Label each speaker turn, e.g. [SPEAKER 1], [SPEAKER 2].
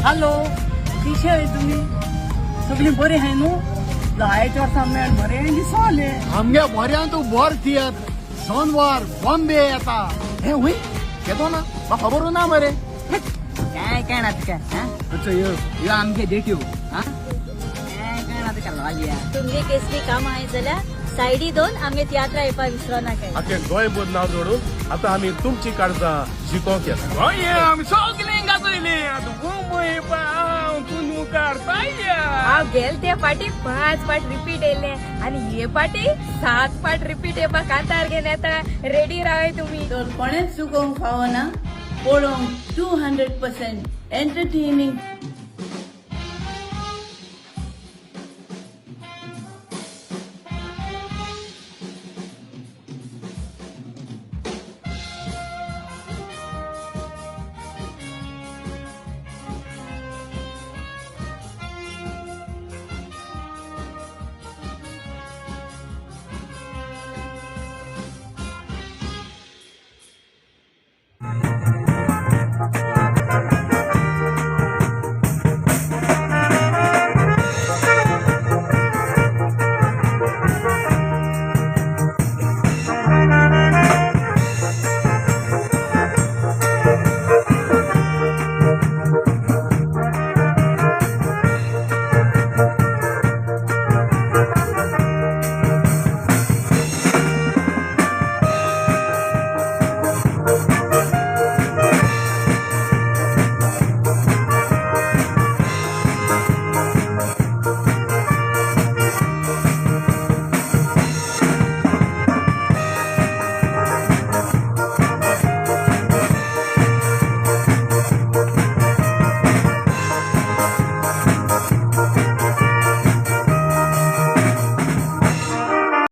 [SPEAKER 1] hello कशे आहे तुम्ही सगळी बरी आहे न्हू जायच्या वर्सा बरे दिसले
[SPEAKER 2] आमगे बऱ्या तू बोर थियत झोनवार बॉम्बे येता हे हुई येतो ना म्हाका खबर ना मरे
[SPEAKER 1] काय ना तुका
[SPEAKER 2] अच्छा यो आमगे डेट्यो हा
[SPEAKER 1] काय ना तुका लागया
[SPEAKER 3] तुमगे केसली काम आहे जाल्यार सायडी दोन आमगे तियात्रा येवपा विसरो नाका
[SPEAKER 4] आखे गोंयभर नाव जोडून आता आम्ही तुमची काळजां जिखोवंक येता
[SPEAKER 2] आमी सगळे गाजयले आता मुंबई पाव तू मुखार पाहिजे
[SPEAKER 5] हांव गेल ते फाटी 5 पाट रिपीट येयले आणि हे पाटी 7 पाट रिपीट येवपाक कांतार घेवन येता रेडी रावय तुम्ही
[SPEAKER 6] तर कोणेच चुकोवंक फावना पळोवंक 200% एंटरटेनिंग